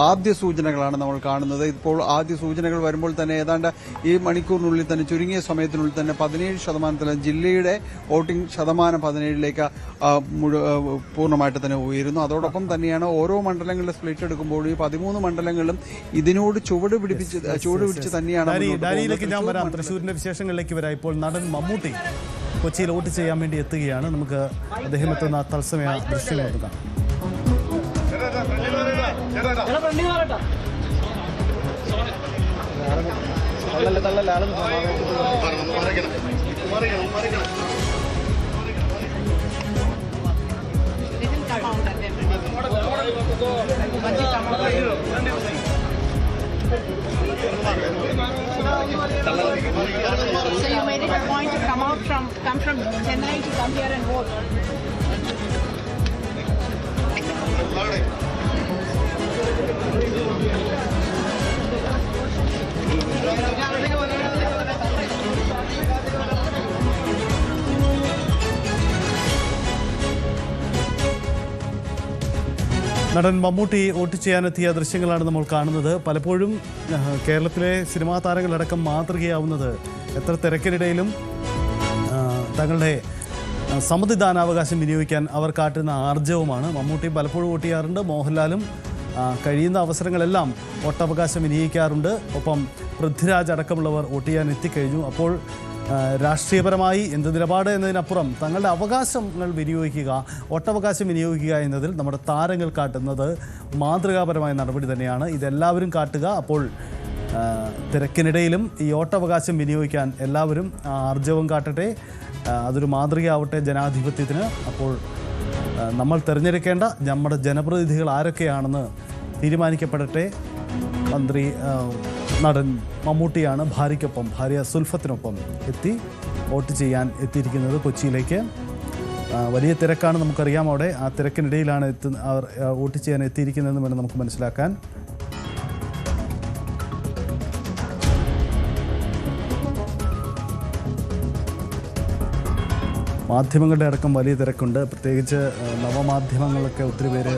ആദ്യ സൂചനകളാണ് നമ്മൾ കാണുന്നത്. ഇപ്പോൾ ആദ്യ സൂചനകൾ വരുമ്പോൾ തന്നെ ഏതാണ്ട് ഈ മണിക്കൂറിനുള്ളിൽ തന്നെ ചുരുങ്ങിയ സമയത്തിനുള്ളിൽ തന്നെ 17% ജില്ലയുടെ വോട്ടിംഗ് ശതമാനം 17ലേക്ക് പൂർണ്ണമായിട്ട് തന്നെ ഉയരുന്നു. അതോടൊപ്പം തന്നെയാണ് ഓരോ മണ്ഡലങ്ങളിലെ സ്പ്ലിറ്റ് എടുക്കുമ്പോൾ ഈ 13 മണ്ഡലങ്ങളിലും ഇതിനോട് ചുവട് പിടിച്ച് തന്നെയാണ്. തൃശ്ശൂരിന്റെ വിശേഷങ്ങളിലേക്ക് വരാം. ഇപ്പോൾ നടൻ മമ്മൂട്ടി കൊച്ചിയിൽ വോട്ട് ചെയ്യാൻ വേണ്ടി എത്തുകയാണ്. നമുക്ക് അദ്ദേഹം എത്തുന്ന തത്സമയ ദൃശ്യങ്ങൾ നോക്കാം. So you made it a point to come from Chennai to come here and vote. നടൻ മമ്മൂട്ടി വോട്ട് ചെയ്യാനെത്തിയ ദൃശ്യങ്ങളാണ് നമ്മൾ കാണുന്നത്. പലപ്പോഴും കേരളത്തിലെ സിനിമാ താരങ്ങളടക്കം മാതൃകയാവുന്നത് എത്ര തിരക്കിനിടയിലും തങ്ങളുടെ സമ്മതിദാനാവകാശം വിനിയോഗിക്കാൻ അവർ കാട്ടുന്ന ആർജവമാണ്. മമ്മൂട്ടി പലപ്പോഴും വോട്ട് ചെയ്യാറുണ്ട്. മോഹൻലാലും കഴിയുന്ന അവസരങ്ങളെല്ലാം വോട്ടവകാശം വിനിയോഗിക്കാറുണ്ട്. ഒപ്പം പൃഥ്വിരാജ് അടക്കമുള്ളവർ വോട്ട് ചെയ്യാൻ എത്തിക്കഴിഞ്ഞു. അപ്പോൾ രാഷ്ട്രീയപരമായി എന്ത് നിലപാട് എന്നതിനപ്പുറം തങ്ങളുടെ അവകാശങ്ങൾ വിനിയോഗിക്കുക, വോട്ടവകാശം വിനിയോഗിക്കുക എന്നതിൽ നമ്മുടെ താരങ്ങൾ കാട്ടുന്നത് മാതൃകാപരമായ നടപടി തന്നെയാണ്. ഇതെല്ലാവരും കാട്ടുക. അപ്പോൾ തിരക്കിനിടയിലും ഈ വോട്ടവകാശം വിനിയോഗിക്കാൻ എല്ലാവരും ആർജവം കാട്ടട്ടെ. അതൊരു മാതൃകയാവട്ടെ ജനാധിപത്യത്തിന്. അപ്പോൾ നമ്മൾ തിരഞ്ഞെടുക്കേണ്ട നമ്മുടെ ജനപ്രതിനിധികൾ ആരൊക്കെയാണെന്ന് തീരുമാനിക്കപ്പെടട്ടെ. മന്ത്രി നടൻ മമ്മൂട്ടിയാണ് ഭാര്യ സുൽഫത്തിനൊപ്പം വോട്ട് ചെയ്യാൻ എത്തിയിരിക്കുന്നത് കൊച്ചിയിലേക്ക്. വലിയ തിരക്കാണ്, നമുക്കറിയാം. അവിടെ ആ തിരക്കിനിടയിലാണ് അവർ വോട്ട് ചെയ്യാൻ എത്തിയിരിക്കുന്നതെന്ന് വേണം നമുക്ക് മനസ്സിലാക്കാൻ. മാധ്യമങ്ങളുടെ അടക്കം വലിയ തിരക്കുണ്ട്. പ്രത്യേകിച്ച് നവമാധ്യമങ്ങളൊക്കെ ഒത്തിരി പേര്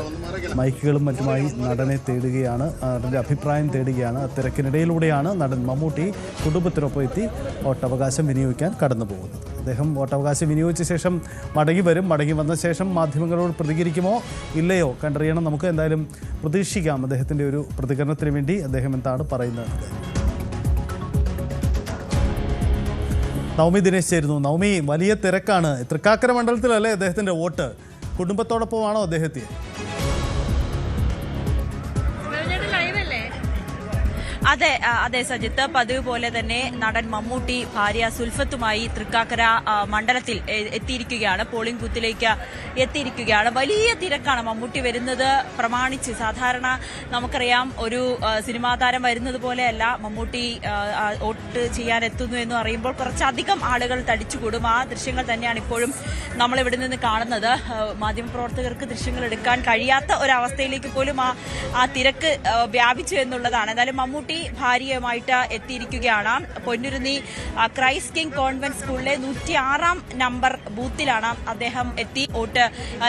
മൈക്കുകളും മറ്റുമായി നടനെ തേടുകയാണ്, നടൻ്റെ അഭിപ്രായം തേടുകയാണ്. തിരക്കിനിടയിലൂടെയാണ് നടൻ മമ്മൂട്ടി കുടുംബത്തിനൊപ്പം എത്തി വോട്ടവകാശം വിനിയോഗിക്കാൻ കടന്നു പോകുന്നത്. അദ്ദേഹം വോട്ടവകാശം വിനിയോഗിച്ച ശേഷം മടങ്ങി വരും. മടങ്ങി വന്ന ശേഷം മാധ്യമങ്ങളോട് പ്രതികരിക്കുമോ ഇല്ലയോ കണ്ടറിയണം. നമുക്ക് എന്തായാലും പ്രതീക്ഷിക്കാം അദ്ദേഹത്തിൻ്റെ ഒരു പ്രതികരണത്തിന് വേണ്ടി അദ്ദേഹം എന്താണ് പറയുന്നത്. നവമി ദിനേശ് ചേരുന്നു. നവമി, വലിയ തിരക്കാണ്. തൃക്കാക്കര മണ്ഡലത്തിലല്ലേ അദ്ദേഹത്തിൻ്റെ വോട്ട്? കുടുംബത്തോടൊപ്പമാണോ അദ്ദേഹത്തെ? അതെ സജിത്ത്, പതിവ് പോലെ തന്നെ നടൻ മമ്മൂട്ടി ഭാര്യ സുൽഫത്തുമായി തൃക്കാക്കര മണ്ഡലത്തിൽ എത്തിയിരിക്കുകയാണ്. പോളിംഗ് ബൂത്തിലേക്ക് എത്തിയിരിക്കുകയാണ്. വലിയ തിരക്കാണ്. മമ്മൂട്ടി വരുന്നത് പ്രമാണിച്ച് സാധാരണ നമുക്കറിയാം ഒരു സിനിമാ താരം വരുന്നത് പോലെയല്ല. മമ്മൂട്ടി വോട്ട് ചെയ്യാൻ എത്തുന്നു എന്ന് പറയുമ്പോൾ കുറച്ചധികം ആളുകൾ തടിച്ചുകൂടും. ആ ദൃശ്യങ്ങൾ തന്നെയാണ് ഇപ്പോഴും നമ്മളിവിടെ നിന്ന് കാണുന്നത്. മാധ്യമപ്രവർത്തകർക്ക് ദൃശ്യങ്ങൾ എടുക്കാൻ കഴിയാത്ത ഒരവസ്ഥയിലേക്ക് പോലും ആ തിരക്ക് വ്യാപിച്ചു എന്നുള്ളതാണ്. എന്തായാലും മമ്മൂട്ടി ഭാര്യയുമായിട്ട് എത്തിയിരിക്കുകയാണ്. പൊന്നുരുന്നി ക്രൈസ്റ്റ് കിങ് കോൺവെന്റ് സ്കൂളിലെ 106 നമ്പർ ബൂത്തിലാണ് അദ്ദേഹം എത്തി വോട്ട്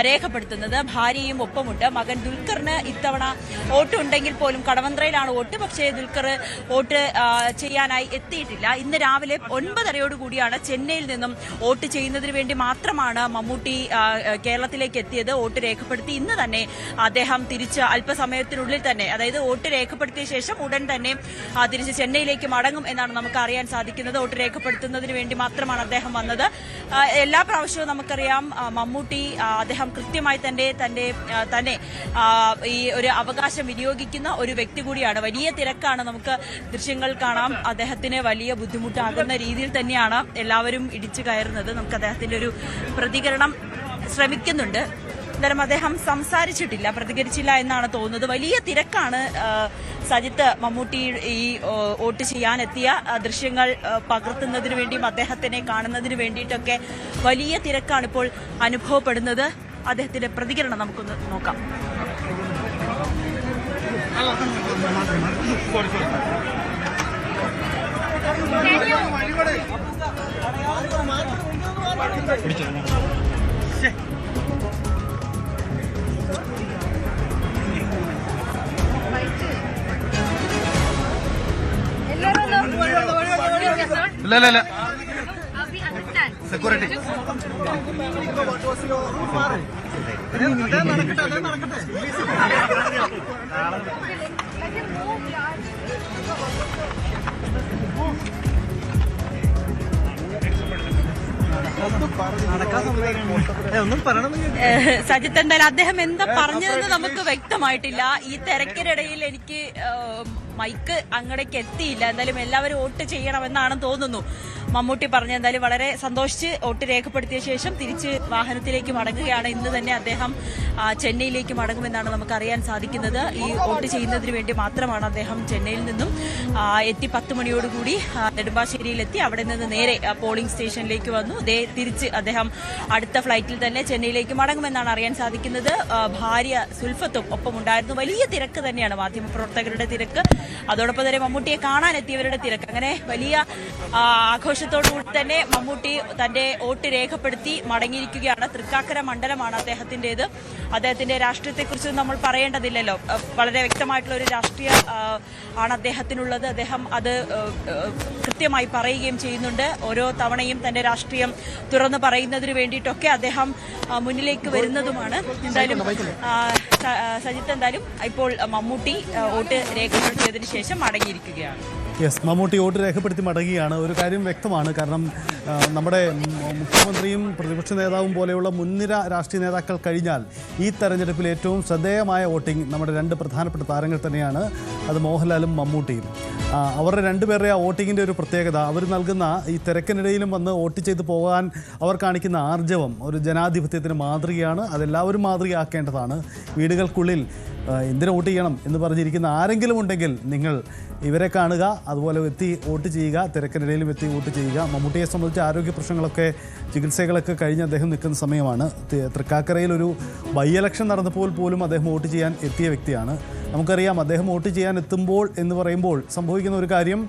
രേഖപ്പെടുത്തുന്നത്. ഭാര്യയും ഒപ്പമുണ്ട്. മകൻ ദുൽഖറിന് ഇത്തവണ വോട്ട് ഉണ്ടെങ്കിൽ പോലും കടവന്ത്രയിലാണ് വോട്ട്. പക്ഷേ ദുൽഖർ വോട്ട് ചെയ്യാനായി എത്തിയിട്ടില്ല. ഇന്ന് രാവിലെ 9:30 ചെന്നൈയിൽ നിന്നും വോട്ട് ചെയ്യുന്നതിന് വേണ്ടി മാത്രമാണ് മമ്മൂട്ടി കേരളത്തിലേക്ക് എത്തിയത്. വോട്ട് രേഖപ്പെടുത്തി ഇന്ന് തന്നെ അദ്ദേഹം തിരിച്ച് അല്പസമയത്തിനുള്ളിൽ തന്നെ, അതായത് വോട്ട് രേഖപ്പെടുത്തിയ ശേഷം ഉടൻ തന്നെ തിരിച്ച് ചെന്നൈയിലേക്ക് മടങ്ങും എന്നാണ് നമുക്ക് അറിയാൻ സാധിക്കുന്നത്. വോട്ട് രേഖപ്പെടുത്തുന്നതിന് വേണ്ടി മാത്രമാണ് അദ്ദേഹം വന്നത്. എല്ലാ പ്രാവശ്യവും നമുക്കറിയാം മമ്മൂട്ടി അദ്ദേഹം കൃത്യമായി തന്നെ ഈ ഒരു അവകാശം വിനിയോഗിക്കുന്ന ഒരു വ്യക്തി കൂടിയാണ്. വലിയ തിരക്കാണ്, നമുക്ക് ദൃശ്യങ്ങൾ കാണാം. അദ്ദേഹത്തിന് വലിയ ബുദ്ധിമുട്ടാകുന്ന രീതിയിൽ തന്നെയാണ് എല്ലാവരും ഇടിച്ചു കയറുന്നത്. നമുക്ക് അദ്ദേഹത്തിന്റെ ഒരു പ്രതികരണം ശ്രമിക്കുന്നുണ്ട്. എന്തായാലും അദ്ദേഹം സംസാരിച്ചിട്ടില്ല, പ്രതികരിച്ചില്ല എന്നാണ് തോന്നുന്നത്. വലിയ തിരക്കാണ് സജിത്ത്. മമ്മൂട്ടി ഈ വോട്ട് ചെയ്യാനെത്തിയ ദൃശ്യങ്ങൾ പകർത്തുന്നതിന് വേണ്ടിയും അദ്ദേഹത്തിനെ കാണുന്നതിന് വേണ്ടിയിട്ടൊക്കെ വലിയ തിരക്കാണ് ഇപ്പോൾ അനുഭവപ്പെടുന്നത്. അദ്ദേഹത്തിന്റെ പ്രതികരണം നമുക്കൊന്ന് നോക്കാം. We understand. Security. സജിത്ത്, എന്തായാലും അദ്ദേഹം എന്താ പറഞ്ഞതെന്ന് നമുക്ക് വ്യക്തമായിട്ടില്ല. ഈ തിരക്കിനിടയിൽ എനിക്ക് മൈക്ക് അങ്ങടേക്ക് എത്തിയില്ല. എന്തായാലും എല്ലാവരും വോട്ട് ചെയ്യണമെന്നാണ് തോന്നുന്നു മമ്മൂട്ടി പറഞ്ഞ. എന്തായാലും വളരെ സന്തോഷിച്ച് വോട്ട് രേഖപ്പെടുത്തിയ ശേഷം തിരിച്ച് വാഹനത്തിലേക്ക് മടങ്ങുകയാണ്. ഇന്ന് തന്നെ അദ്ദേഹം ചെന്നൈയിലേക്ക് മടങ്ങുമെന്നാണ് നമുക്ക് അറിയാൻ സാധിക്കുന്നത്. ഈ വോട്ട് ചെയ്യുന്നതിന് വേണ്ടി മാത്രമാണ് അദ്ദേഹം ചെന്നൈയിൽ നിന്നും എത്തി 10 മണിയോടുകൂടി നെടുമ്പാശ്ശേരിയിലെത്തി. അവിടെ നിന്ന് നേരെ പോളിംഗ് സ്റ്റേഷനിലേക്ക് വന്നു. തിരിച്ച് അദ്ദേഹം അടുത്ത ഫ്ലൈറ്റിൽ തന്നെ ചെന്നൈയിലേക്ക് മടങ്ങുമെന്നാണ് അറിയാൻ സാധിക്കുന്നത്. ഭാര്യ സുൽഫത്തും ഒപ്പമുണ്ടായിരുന്നു. വലിയ തിരക്ക് തന്നെയാണ്, മാധ്യമപ്രവർത്തകരുടെ തിരക്ക്, അതോടൊപ്പം തന്നെ മമ്മൂട്ടിയെ കാണാനെത്തിയവരുടെ തിരക്ക്. അങ്ങനെ വലിയ ആഘോഷത്തോടുകൂടി തന്നെ മമ്മൂട്ടി തന്റെ വോട്ട് രേഖപ്പെടുത്തി മടങ്ങിയിരിക്കുകയാണ്. തൃക്കാക്കര മണ്ഡലമാണ് അദ്ദേഹത്തിന്റേത്. അദ്ദേഹത്തിന്റെ രാഷ്ട്രീയത്തെക്കുറിച്ച് നമ്മൾ പറയേണ്ടതില്ലല്ലോ. വളരെ വ്യക്തമായിട്ടുള്ള ഒരു രാഷ്ട്രീയ ആണ് അദ്ദേഹത്തിനുള്ളത്. അദ്ദേഹം അത് കൃത്യമായി പറയുകയും ചെയ്യുന്നുണ്ട്. ഓരോ തവണയും തന്റെ രാഷ്ട്രീയം തുറന്നു പറയുന്നതിന് വേണ്ടിയിട്ടൊക്കെ അദ്ദേഹം മുന്നിലേക്ക് വരുന്നതുമാണ്. എന്തായാലും സജിത്ത്, എന്തായാലും ഇപ്പോൾ മമ്മൂട്ടി വോട്ട് രേഖപ്പെടുത്തിയതിനു ശേഷം മടങ്ങിയിരിക്കുകയാണ്. യെസ്, മമ്മൂട്ടി വോട്ട് രേഖപ്പെടുത്തി മടങ്ങുകയാണ്. ഒരു കാര്യം വ്യക്തമാണ്, കാരണം നമ്മുടെ മുഖ്യമന്ത്രിയും പ്രതിപക്ഷ നേതാവും പോലെയുള്ള മുൻനിര രാഷ്ട്രീയ നേതാക്കൾ കഴിഞ്ഞാൽ ഈ തെരഞ്ഞെടുപ്പിൽ ഏറ്റവും ശ്രദ്ധേയമായ വോട്ടിംഗ് നമ്മുടെ 2 പ്രധാനപ്പെട്ട താരങ്ങൾ തന്നെയാണ്. അത് മോഹൻലാലും മമ്മൂട്ടിയും. അവരുടെ രണ്ടുപേരുടെ ആ വോട്ടിങ്ങിൻ്റെ ഒരു പ്രത്യേകത, അവർ നൽകുന്ന ഈ തിരക്കിനിടയിലും വന്ന് വോട്ട് ചെയ്ത് പോകാൻ അവർ കാണിക്കുന്ന ആർജവം ഒരു ജനാധിപത്യത്തിന് മാതൃകയാണ്. അതെല്ലാവരും മാതൃകയാക്കേണ്ടതാണ്. വീടുകൾക്കുള്ളിൽ എന്തിനു വോട്ട് ചെയ്യണം എന്ന് പറഞ്ഞിരിക്കുന്ന ആരെങ്കിലും ഉണ്ടെങ്കിൽ നിങ്ങൾ ഇവരെ കാണുക, അതുപോലെ എത്തി വോട്ട് ചെയ്യുക, തിരക്കിനിടയിലും എത്തി വോട്ട് ചെയ്യുക. മമ്മൂട്ടിയെ സംബന്ധിച്ച് ആരോഗ്യ പ്രശ്നങ്ങളൊക്കെ, ചികിത്സകളൊക്കെ കഴിഞ്ഞ് അദ്ദേഹം നിൽക്കുന്ന സമയമാണ്. തൃക്കാക്കരയിൽ ഒരു ബൈ ഇലക്ഷൻ നടന്നപ്പോൾ പോലും അദ്ദേഹം വോട്ട് ചെയ്യാൻ എത്തിയ വ്യക്തിയാണ്. നമുക്കറിയാം, അദ്ദേഹം വോട്ട് ചെയ്യാൻ എത്തുമ്പോൾ എന്ന് പറയുമ്പോൾ സംഭവിക്കുന്ന ഒരു കാര്യം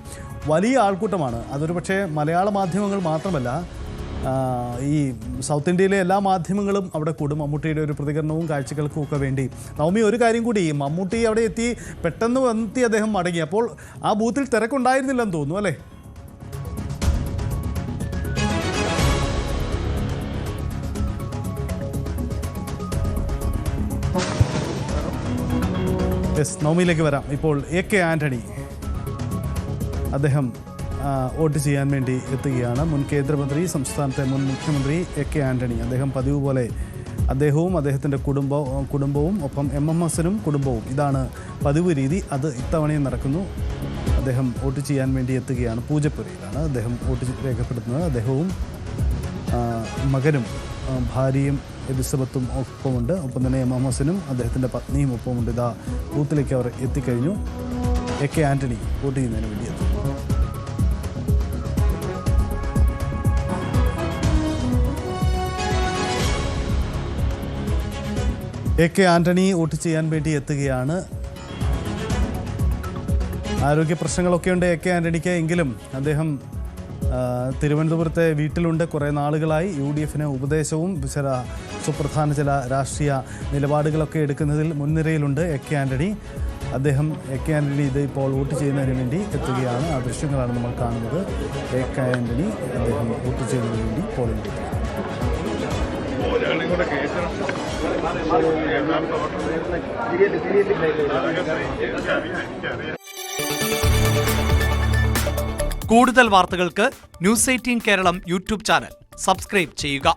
വലിയ ആൾക്കൂട്ടമാണ്. അതൊരു പക്ഷേ മലയാള മാധ്യമങ്ങൾ മാത്രമല്ല, ഈ സൗത്ത് ഇന്ത്യയിലെ എല്ലാ മാധ്യമങ്ങളും അവിടെ കൂടും മമ്മൂട്ടിയുടെ ഒരു പ്രതികരണവും കാഴ്ചകൾക്കും ഒക്കെ വേണ്ടി. നവമി, ഒരു കാര്യം കൂടി, മമ്മൂട്ടി അവിടെ എത്തി പെട്ടെന്ന് വന്നെത്തി അദ്ദേഹം മടങ്ങി. അപ്പോൾ ആ ബൂത്തിൽ തിരക്കുണ്ടായിരുന്നില്ലെന്ന് തോന്നുന്നു, അല്ലേ? യെസ്, നവമിയിലേക്ക് വരാം. ഇപ്പോൾ AK ആന്റണി അദ്ദേഹം വോട്ട് ചെയ്യാൻ വേണ്ടി എത്തുകയാണ്. മുൻ കേന്ദ്രമന്ത്രി, സംസ്ഥാനത്തെ മുൻ മുഖ്യമന്ത്രി AK ആന്റണി. അദ്ദേഹം പതിവ് പോലെ അദ്ദേഹവും അദ്ദേഹത്തിൻ്റെ കുടുംബവും ഒപ്പം MMSനും കുടുംബവും, ഇതാണ് പതിവ് രീതി. അത് ഇത്തവണയും നടക്കുന്നു. അദ്ദേഹം വോട്ട് ചെയ്യാൻ വേണ്ടി എത്തുകയാണ്. പൂജപ്പുരയിലാണ് അദ്ദേഹം വോട്ട് രേഖപ്പെടുത്തുന്നത്. അദ്ദേഹവും മകനും ഭാര്യയും എലിസബത്തും ഒപ്പമുണ്ട്. ഒപ്പം തന്നെ MMSനും അദ്ദേഹത്തിൻ്റെ പത്നിയും ഒപ്പമുണ്ട്. ഇതാ ബൂത്തിലേക്ക് അവർ എത്തിക്കഴിഞ്ഞു. AK ആന്റണി വോട്ട് ചെയ്യുന്നതിന് വേണ്ടി എത്തും. AK ആന്റണി വോട്ട് ചെയ്യാൻ വേണ്ടി എത്തുകയാണ്. ആരോഗ്യ പ്രശ്നങ്ങളൊക്കെ ഉണ്ട് AK ആന്റണിക്ക്. എങ്കിലും അദ്ദേഹം തിരുവനന്തപുരത്തെ വീട്ടിലുണ്ട്. കുറേ നാളുകളായി UDFന് ഉപദേശവും സുപ്രധാന ചില രാഷ്ട്രീയ നിലപാടുകളൊക്കെ എടുക്കുന്നതിൽ മുൻനിരയിലുണ്ട് AK ആന്റണി. AK ആന്റണി ഇത് ഇപ്പോൾ വോട്ട് ചെയ്യുന്നതിന് വേണ്ടി എത്തുകയാണ്. ആ ദൃശ്യങ്ങളാണ് നമ്മൾ കാണുന്നത്. AK ആന്റണി അദ്ദേഹം വോട്ട് ചെയ്യുന്നതിന് വേണ്ടി പോളിംഗ് ബൂത്തിൽ. കൂടുതൽ വാർത്തകൾക്ക് News 18 Keralam YouTube channel subscribe ചെയ്യുക.